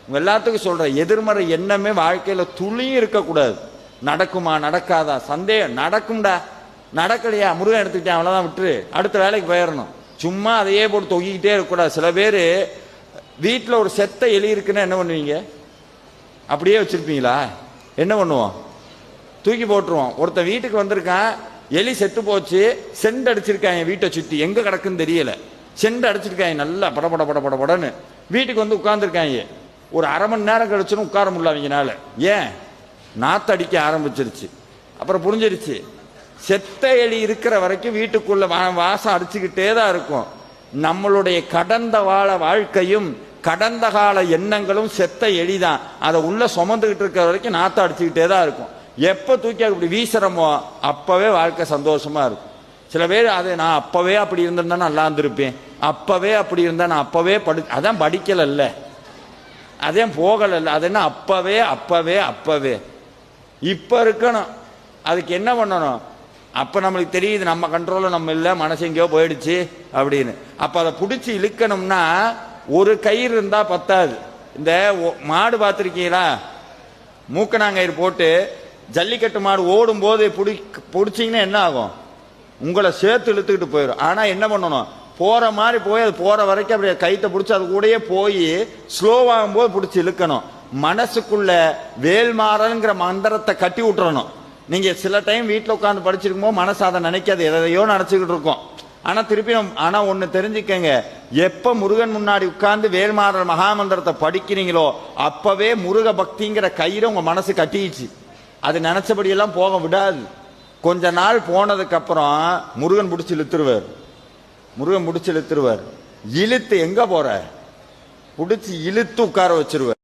உங்க எல்லாத்துக்கும் சொல்றேன், எதிர்மறை எண்ணமே வாழ்க்கையில துளியும் இருக்கக்கூடாது. நடக்குமா நடக்காதா சந்தேகம், நடக்கும்டா, நடக்கலையா முருகன் எடுத்துக்கிட்டேன் அவ்வளவுதான், விட்டுரு, அடுத்த வேலைக்கு போயிடணும். சும்மா அதையே போட்டு தொங்கிக்கிட்டே இருக்கக்கூடாது. சில பேர் வீட்டில் ஒரு செத்த எலி இருக்குன்னா என்ன பண்ணுவீங்க? அப்படியே வச்சிருப்பீங்களா? என்ன பண்ணுவோம்? தூக்கி போட்டுருவோம். ஒருத்தன் வீட்டுக்கு வந்திருக்கான், எலி செத்து போச்சு, செண்டு அடிச்சிருக்காங்க வீட்டை சுற்றி, எங்க கிடக்குன்னு தெரியல, செண்டு அடிச்சிருக்காங்க நல்லா படபட படபடன்னு. வீட்டுக்கு வந்து உட்கார்ந்துருக்காங்க. ஒரு அரை மணி நேரம் கழிச்சுன்னு உட்கார முடியல அவங்கனால. ஏன்? நாத்து அடிக்க ஆரம்பிச்சிருச்சு. அப்புறம் புரிஞ்சிருச்சு, செத்த எலி இருக்கிற வரைக்கும் வீட்டுக்குள்ள வாசம் அடிச்சுக்கிட்டே தான் இருக்கும். நம்மளுடைய கடந்த கால வாழ்க்கையும் கடந்த கால எண்ணங்களும் செத்த எலிதான். அதை உள்ள சுமந்துகிட்டு இருக்கிற வரைக்கும் நாத்த அடிச்சுக்கிட்டே தான் இருக்கும். எப்ப தூக்கி அப்படி வீசுறமோ அப்பவே வாழ்க்கை சந்தோஷமா இருக்கும். சில பேர் அதை நான் அப்பவே அப்படி இருந்திருந்தா நல்லா இருந்திருப்பேன், அப்பவே அப்படி இருந்தா நான் அப்பவே அதான் படிக்கல, அதே போகல, அது என்ன அப்பவே அப்பவே அப்பவே இப்ப இருக்கணும். அதுக்கு என்ன பண்ணணும்? அப்ப நம்மளுக்கு தெரியுது நம்ம கண்ட்ரோல்ல நம்ம இல்லை, மனசு எங்கேயோ போயிடுச்சு அப்படின்னு. அப்ப அதை பிடிச்சி இழுக்கணும்னா ஒரு கயிறு இருந்தா பத்தாது. இந்த மாடு பார்த்துருக்கீங்களா? மூக்கணாங்கயிறு போட்டு ஜல்லிக்கட்டு மாடு ஓடும் போது பிடிச்சிங்கன்னா என்ன ஆகும்? உங்களை சேர்த்து இழுத்துக்கிட்டு போயிடும். ஆனா என்ன பண்ணணும்? போற மாதிரி போய் அது போற வரைக்கும் அப்படியே கைத்தை பிடிச்சி அது கூடயே போய் ஸ்லோவாகும் போது பிடிச்சி இழுக்கணும். மனசுக்குள்ள வேல்மாறல்ங்கிற மந்திரத்தை கட்டி விட்டுறணும். நீங்க சில டைம் வீட்டில் உட்காந்து படிச்சிருக்கும் போது மனசு அதை நினைக்காது, எதையோ நினைச்சுக்கிட்டு இருக்கோம். ஆனா திருப்பி ஆனா ஒண்ணு தெரிஞ்சுக்கங்க, எப்ப முருகன் முன்னாடி உட்கார்ந்து வேல்மாறல் மகாமந்திரத்தை படிக்கிறீங்களோ அப்பவே முருக பக்திங்கிற கயிறு உங்க மனசு கட்டிச்சு. அது நினைச்சபடியெல்லாம் போக விடாது. கொஞ்ச நாள் போனதுக்கு அப்புறம் முருகன் பிடிச்சி இழுத்துருவார். முருகன் பிடிச்சி இழுத்துருவார். இழுத்து எங்க போற? பிடிச்சி இழுத்து உட்கார வச்சிருவார்.